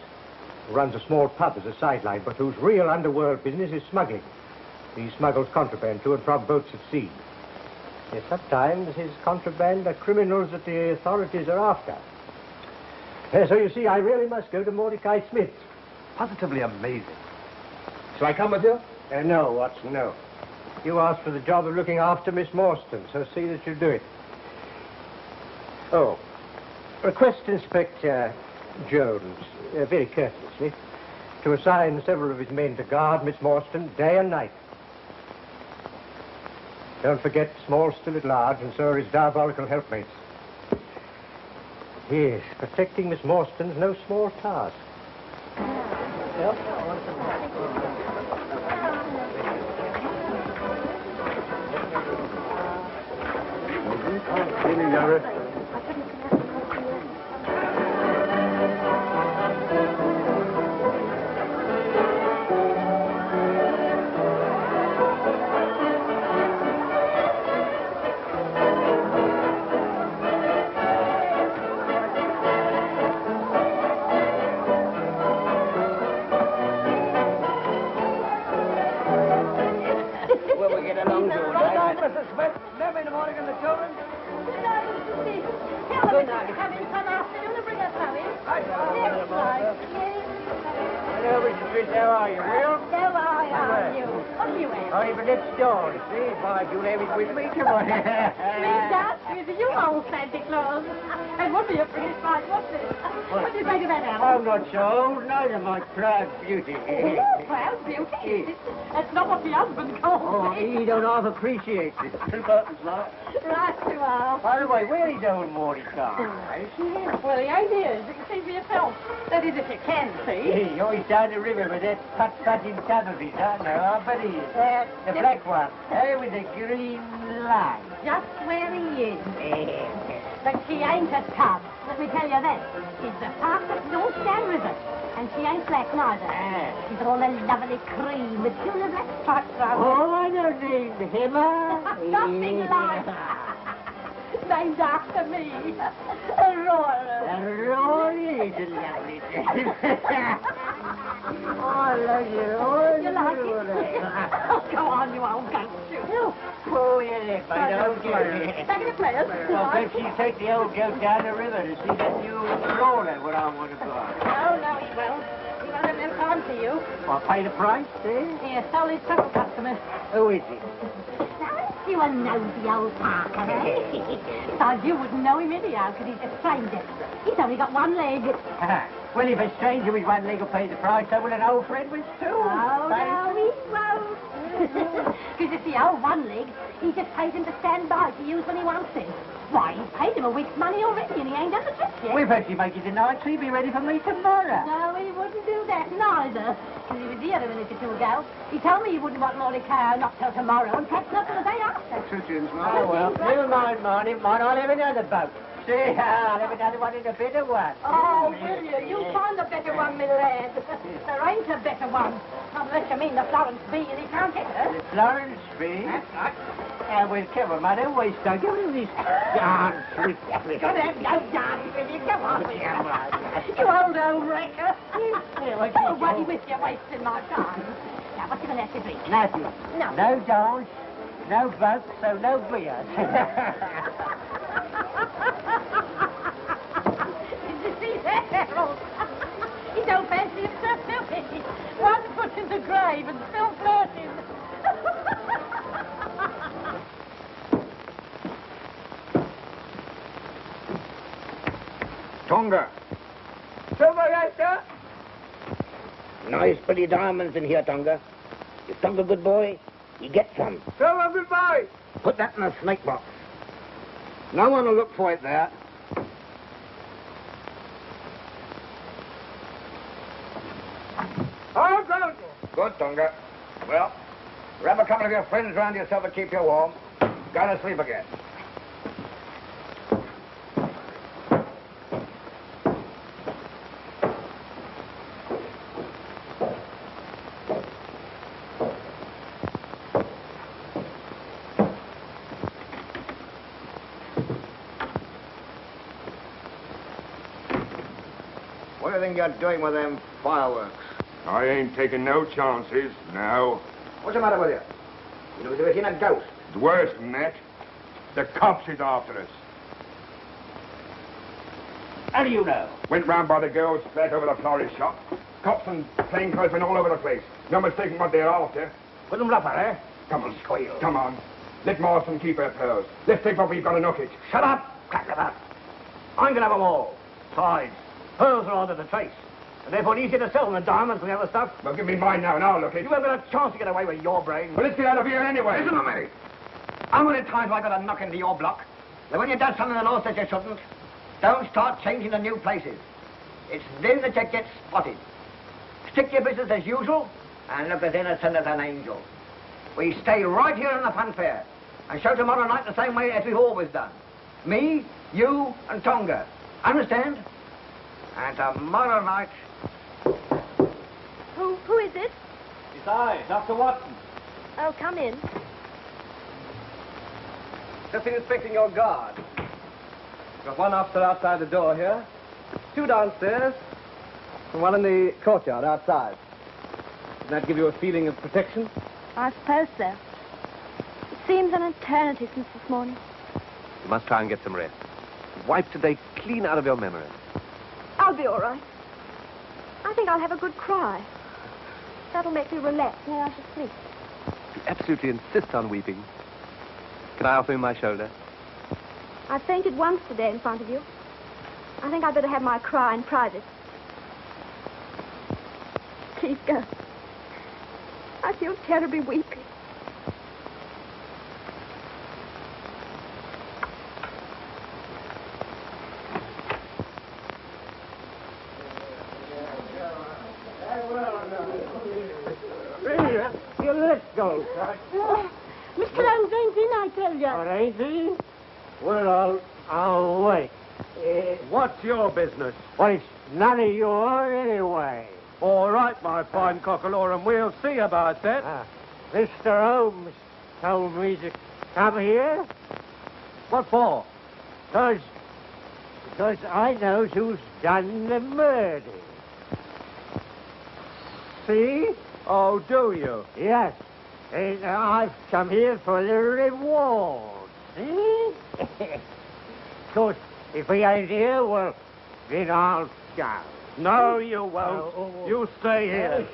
who runs a small pub as a sideline, but whose real underworld business is smuggling. He smuggles contraband to and from boats at sea. Yet sometimes his contraband are criminals that the authorities are after. So you see, I really must go to Mordecai Smith's. Positively amazing. Shall I come with you? No, Watson, no. You asked for the job of looking after Miss Morstan, so see that you do it. Oh, request Inspector Jones, very courteously, to assign several of his men to guard Miss Morstan day and night. Don't forget, Small's still at large, and so are his diabolical helpmates. Yes, protecting Miss Morstan's no small task. I'm not so. Neither my proud beauty. Oh, proud beauty? That's not what the husband calls me. He don't half appreciate it. 2 buttons, like. Right you are. By the way, where he going, Mordecai? Well, he ain't here. You can see for yourself. That is, if you can see. He always down the river with that putt-putt in some of it, I know. I bet he is. The black one, with the green line. Just where he is. But she ain't a tub. Let me tell you that. She's the fastest North down river. And she ain't black neither. She's all a lovely cream with two little black stripes around her. Oh, I don't need him. Nothing like. Named after me. Aurora. Aurora is a lovely name. Oh, I love you. Oh, you like it? Oh, go on, you old goat. Oh, yeah, but don't get it. Take it a place. Well, bet you take the old goat down the river to see that new roller what I want to buy. No, he won't. He won't have no time for you. Well, pay the price, eh? He stole his trouble customer. Who is he? You a nosy old Parker, eh? Besides, you wouldn't know him anyhow, because he's a stranger. He's only got one leg. Well, if a stranger with one leg will pay the price, so will an old friend with two. Oh, no, he won't. Because you see, old one leg, he just pays him to stand by to use when he wants it. Why, he's paid him a week's money already and he ain't done the trick yet. We've heard you make it tonight, so he'll be ready for me tomorrow. No, he wouldn't do that neither. Because he was here a minute or two ago. He told me he wouldn't want Lordy Cow not till tomorrow and perhaps not till the day after. Oh, well, never mind, Marnie. I'll have another boat. See, I'll have another one in a better one. Oh, will you? You find a better one, my lad. There ain't a better one. Unless you mean the Florence B and he can't get her. The Florence B? That's right. Well, come on, man, don't waste time. Go to this dance with you. Go dance with you. Go on with you. You old wrecker. Oh, what are you with you wasting my time? Now, what you going to have to drink? Nothing. No. No dance, no boat, so no beer. Did you see that, Harold? He don't fancy himself, do he? 1 foot in the grave and still flirting. Tonga. Silver, yes, sir? Nice pretty diamonds in here, Tonga. If Tonga good boy, you get some. Silver, goodbye. Put that in the snake box. No one will look for it there. How goes it? Good, Tonga. Well, grab a couple of your friends round yourself and keep you warm. Go to sleep again. What do you think you're doing with them fireworks? I ain't taking no chances, now. What's the matter with you? You look as if you've seen a ghost. It's worse than that. The cops is after us. How do you know? Went round by the girls' flat over the florist shop. Cops and plainclothesmen all over the place. No mistaking what they're after. Put them bluffer, eh? Come on, squeal. Come on. Let Marston keep her pearls. Let's take what we've got and knock it. Shut up! Crack them up. I'm gonna have them all. Besides, pearls are under the trace. And therefore easier to sell than the diamonds and the other stuff. Well, give me mine now and I'll look it. You haven't got a chance to get away with your brain. Well, let's get out of here anyway. Listen to me. How many times have I got to knock into your block? That when you've done something the law says you shouldn't, don't start changing to new places. It's then that you get spotted. Stick to your business as usual and look as innocent as an angel. We stay right here in the fun fair and show tomorrow night the same way as we've always done. Me, you, and Tonga. Understand? And tomorrow night... Who is it? It's I, Dr. Watson. Oh, come in. Just been inspecting your guard. Got one officer outside the door here, 2 downstairs, and 1 in the courtyard outside. Doesn't that give you a feeling of protection? I suppose so. It seems an eternity since this morning. You must try and get some rest. Wipe today clean out of your memory. I'll be all right. I think I'll have a good cry. That'll make me relax and then I shall sleep. You absolutely insist on weeping. Can I offer you my shoulder? I fainted once today in front of you. I think I'd better have my cry in private. Please go. I feel terribly weepy. Let's go, Mr. Holmes ain't in, I tell you. Oh, ain't he? Well, I'll wait. What's your business? Well, it's none of yours anyway. All right, my fine cockalorum, we'll see about that. Mr. Holmes told me to come here. What for? Because I knows who's done the murder. See? Oh, do you? Yes. And I've come here for the reward. See? Of course, if he ain't here, well, then I'll go. No, you won't. You stay here.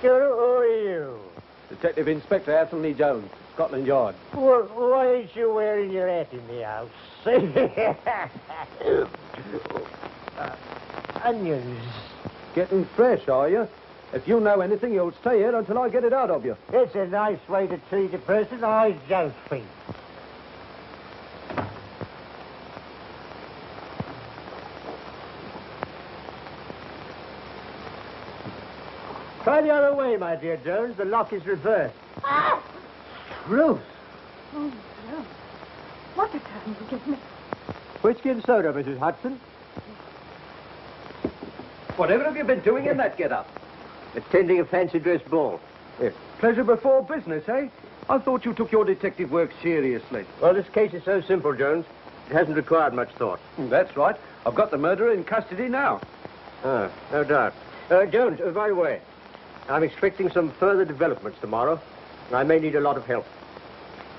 Who are you? Detective Inspector Athelney Jones, Scotland Yard. Well, why ain't you wearing your hat in the house? Onions. Getting fresh, are you? If you know anything, you'll stay here until I get it out of you. It's a nice way to treat a person, I don't think. Try the other way, my dear Jones. The lock is reversed. Ah! Truth. Oh, no. What a turn you give me. Whiskey and soda, Mrs. Hudson. Whatever have you been doing in that get-up? Attending a fancy dress ball. Yes. Pleasure before business, eh? I thought you took your detective work seriously. Well, this case is so simple, Jones. It hasn't required much thought. That's right. I've got the murderer in custody now. Ah, no doubt. Jones, by the way, I'm expecting some further developments tomorrow. I may need a lot of help.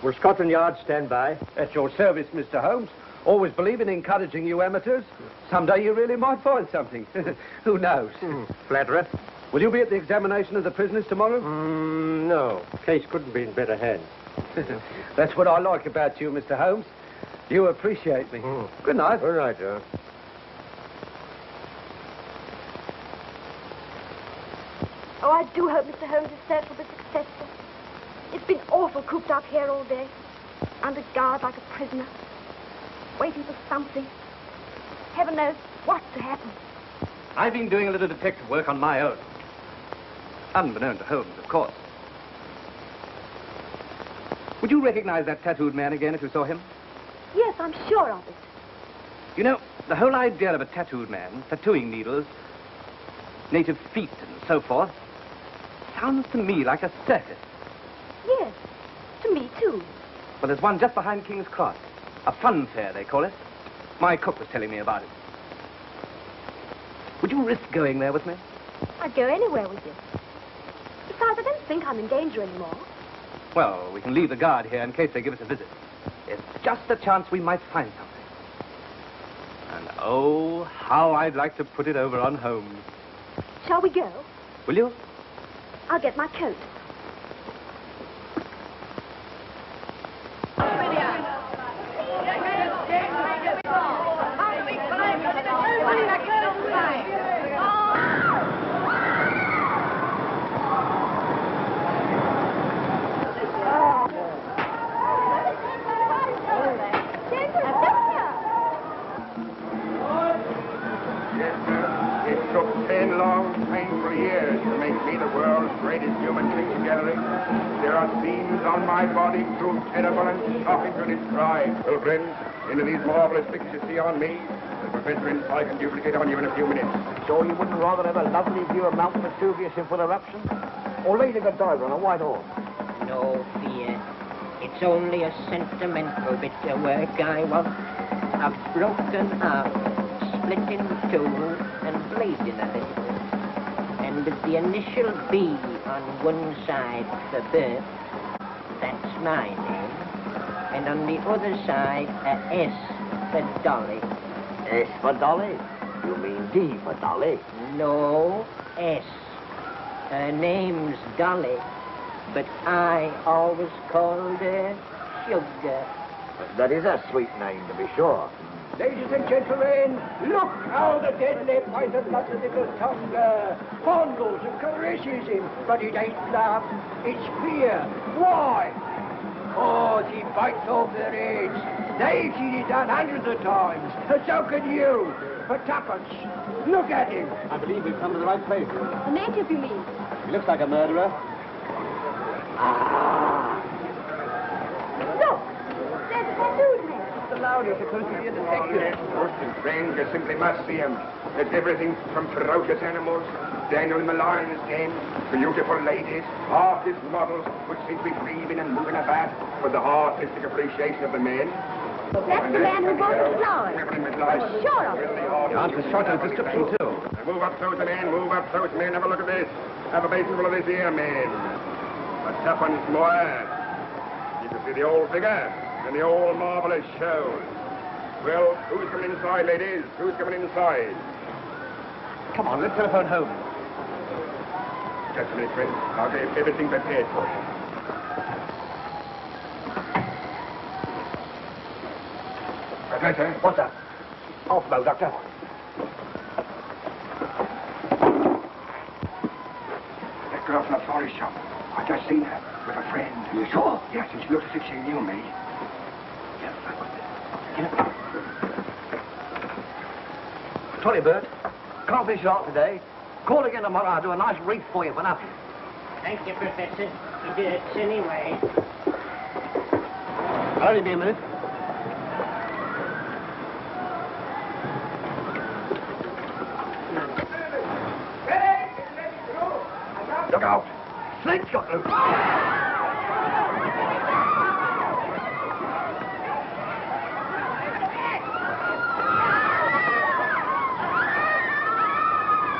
Will Scotland Yard stand by? At your service, Mr. Holmes. Always believe in encouraging you amateurs. Someday you really might find something. Who knows? Flatterer. Will you be at the examination of the prisoners tomorrow? No. Case couldn't be in better hands. That's what I like about you, Mr. Holmes. You appreciate me. Good night. Good night, Jones. Oh, I do hope Mr. Holmes' search will be successful. It's been awful cooped up here all day. Under guard like a prisoner. Waiting for something. Heaven knows what to happen. I've been doing a little detective work on my own. Unbeknown to Holmes, of course. Would you recognize that tattooed man again if you saw him? Yes, I'm sure of it. You know, the whole idea of a tattooed man, tattooing needles, native feet and so forth, sounds to me like a circus. Yes, to me too. Well, there's one just behind King's Cross. A fun fair, they call it. My cook was telling me about it. Would you risk going there with me? I'd go anywhere with you. Besides, I don't think I'm in danger anymore. Well, we can leave the guard here in case they give us a visit. There's just a chance we might find something. And oh, how I'd like to put it over on Holmes. Shall we go? Will you? I'll get my coat. It took 10 long, painful years to make me the world's greatest human picture gallery. There are seams on my body too terrible and shocking to describe. Well, friends, into these marvelous pictures see on me, the Professor inside can duplicate on you in a few minutes. So you wouldn't rather have a lovely view of Mount Vesuvius in full eruption? Or Lady Godiva on a white horse? No fear. It's only a sentimental bit of work I want. A broken arm, split in two, and bleeding a little. And with the initial B on one side for birth, that's my name. And on the other side, a S for Dolly. S for Dolly? You mean D for Dolly? No, S. Her name's Dolly, but I always called her Sugar. That is a sweet name, to be sure. Ladies and gentlemen, look how the deadly poison got the little tongue. Fondles and caresses him, but it ain't love, it's fear. Why? Oh, she bites off their heads. They've seen it done hundreds of times, and so can you. For tuppence. Look at him. I believe we've come to the right place. A native, you mean? He looks like a murderer. Look, there's a tattooed man. Mr. Lowry, supposed to be a detective. Most and strange, you simply must see him. There's everything from ferocious animals, Daniel in the lion's den, beautiful ladies, artist models, which seem to be breathing and moving about with the artistic appreciation of the men. That's the man who bought the flowers. I'm sure of it. Your answer's short of description, too. Move up those men, move up those men. Have a look at this. Have a basin full of this here, men. A tuppence more. You can see the old figure and the old marvellous show. Well, who's coming inside, ladies? Who's coming inside? Come on, let's telephone home. Just a minute, friend. I'll get everything prepared for you. Professor? What's that? Off, Doctor. girl from the florist shop. I just seen her with a friend. You sure? Yes, and she looks as if she knew me. Sorry, Bert. Can't finish it off today. Call again tomorrow. I'll do a nice wreath for you for nothing. Thank you, Professor. You did it anyway. I'll only be a minute. Look out. Snake's got loose.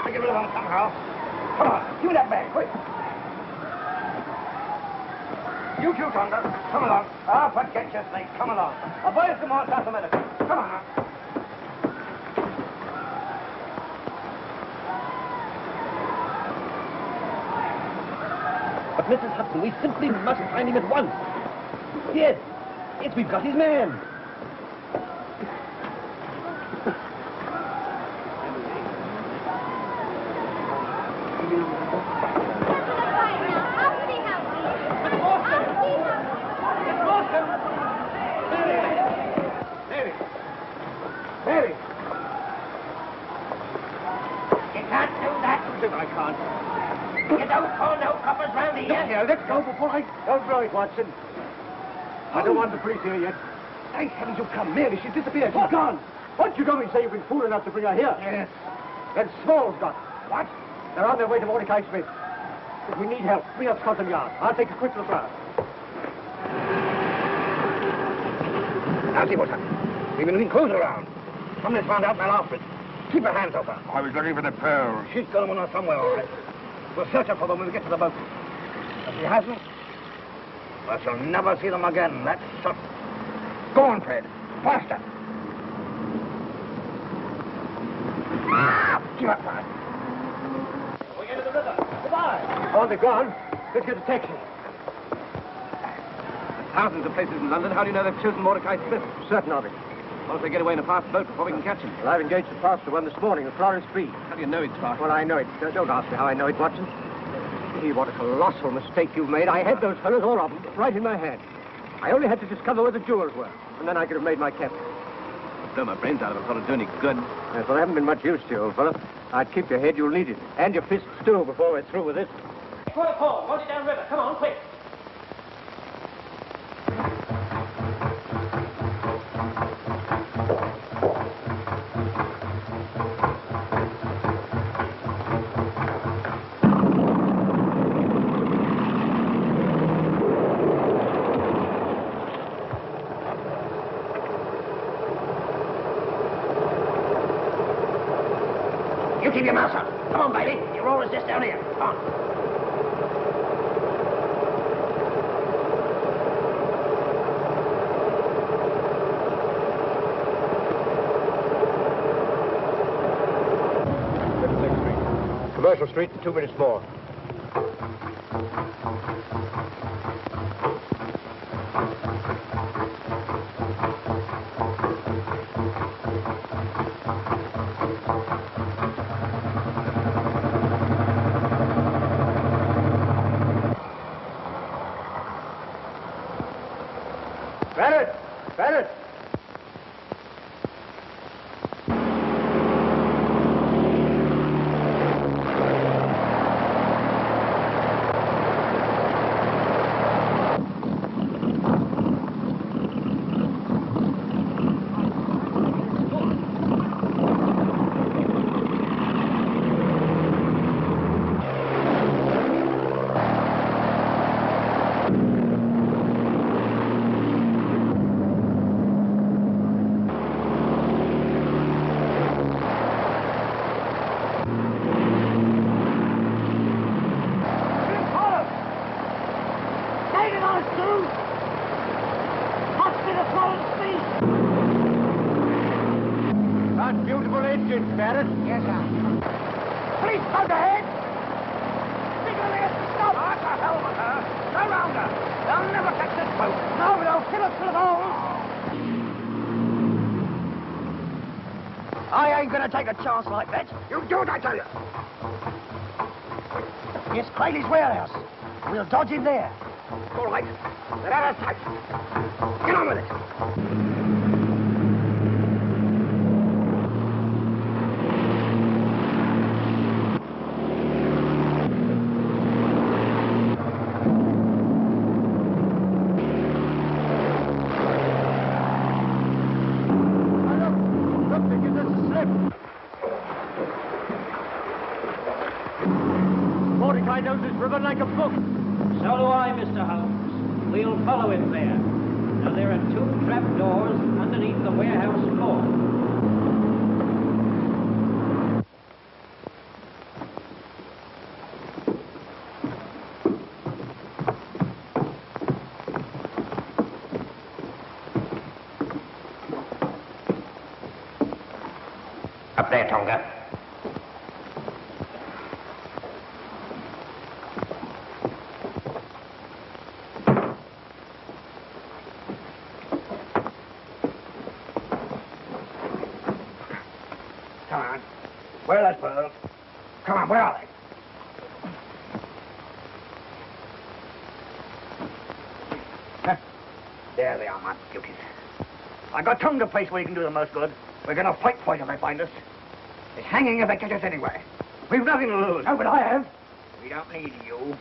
Get rid of him somehow. Come on, give me that bag, quick. You too, Tonga. Come along. I'll forget your snake. Come along. I'll buy you some more South America. Come on now. But Mrs. Hudson, we simply must find him at once. Yes, we've got his man. Mary! You can't do that. I can't. You don't call no coppers round here. Here, let's go before I... Don't blow it, Watson. I don't want the police here yet. Thank heavens you've come. Mary, she's disappeared. She's gone. What you don't mean say you've been fool enough to bring her here? Yes. Then Small's got. What? They're on their way to Mordecai Smith. If we need help, bring up Scotland Yard. I'll take a quick look round. Now see what's happened. We've been looking close around. Somebody's found out and they'll after it. Keep your hands off her. I was looking for the pearls. She's got them on her somewhere, all right. We'll search her for them when we get to the boat. If she hasn't, I shall never see them again. That's certain. Go on, Fred. Faster. Give up, man. We're into the river. Goodbye. On the ground. Let's get a taxi. Thousands of places in London. How do you know they've chosen Mordecai Smith? Certain of it. What if they get away in a fast boat before we can catch him? Well, I've engaged a faster one this morning, the Florence Free. How do you know it's fast? Well, I know it. Don't ask me how I know it, Watson. Gee, what a colossal mistake you've made. I had those fellows, all of them, right in my hand. I only had to discover where the jewels were, and then I could have made my capture. Blow my brains out of it. Thought it'd do any good. Yes, well, I haven't been much use to you, old fellow. I'd keep your head. You'll need it. And your fists, too, before we're through with this. Quarter four. Want it down river. Come on, quick. You keep your mouth shut. Come on, baby. Your roll is just down here. Come on. Commercial Street in 2 minutes more. Bennett! Beautiful engine, Barrett. Yes, sir. Police, out ahead! Signal is to stop. What the hell with her? Go round her. They'll never catch this boat. No, they'll kill us to the bone. I ain't gonna take a chance like that. You do it, I tell you. It's Criley's warehouse. We'll dodge him there. All right. They're out of sight. Get on with it. I know this river like a book. So do I, Mr. Holmes. We'll follow him there. Now, there are 2 trap doors underneath the warehouse floor. Up there, Tonga. Come on. Where are those pearls? Come on, where are they? Huh. There they are, my beauties. I got tongue to place where you can do the most good. We're going to fight for it if they find us. It's hanging if they catch us anyway. We've nothing to lose. No, but I have. We don't need you.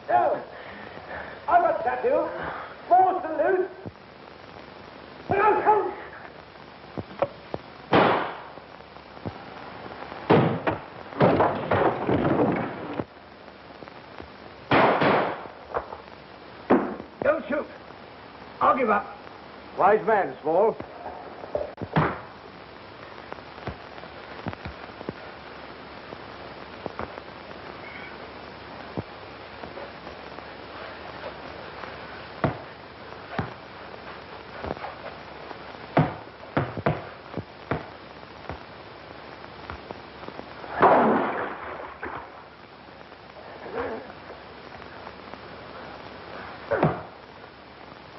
No. I've got tattoo. More salute. Now come. Don't shoot. I'll give up. Wise man, Small.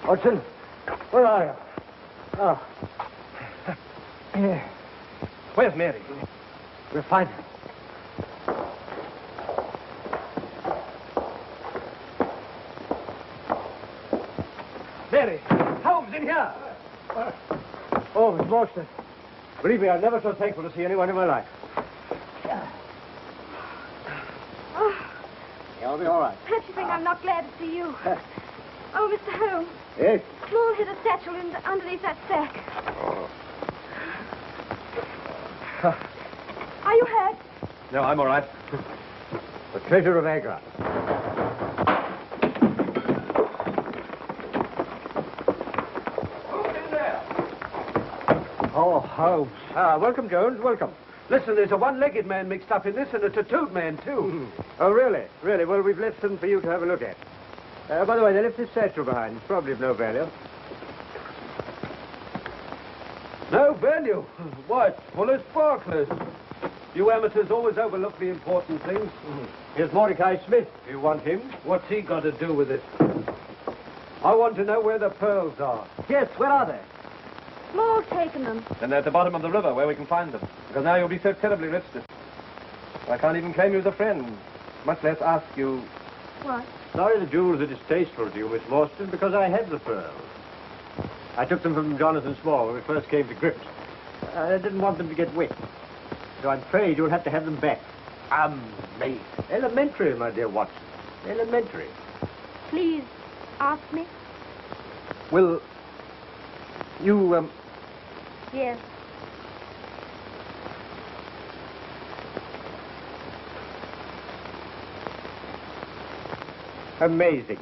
Watson, where are you? Oh. Here. Where's Mary? We'll find her. Mary, Holmes in here. Oh, Miss Morstan. Believe me, I'm never so thankful to see anyone in my life. You'll be all right. Perhaps you think I'm not glad to see you. Oh, Mr. Holmes. Yes? Small hid a satchel underneath that sack. Are you hurt? No, I'm all right. The treasure of Agra. Who's in there? Oh, Holmes. Welcome, Jones. Welcome. Listen, there's a one-legged man mixed up in this and a tattooed man, too. Oh, really? Really? Well, we've left some for you to have a look at. By the way, they left this satchel behind. It's probably of no value. No value. Why, it's full as sparklers. You amateurs always overlook the important things. Here's Mordecai Smith, if you want him. What's he got to do with it? I want to know where the pearls are. Yes, where are they? Small's taken them. Then they're at the bottom of the river where we can find them. Because now you'll be so terribly rich that I can't even claim you as a friend, much less ask you... What? Sorry the jewels are distasteful to you, Miss Morstan, because I had the pearls. I took them from Jonathan Small when we first came to grips. I didn't want them to get wet. So I'm afraid you'll have to have them back. Amazing. Elementary, my dear Watson. Elementary. Please, ask me. Will you, Yes. Amazing.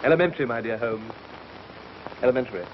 Elementary, my dear Holmes. Elementary.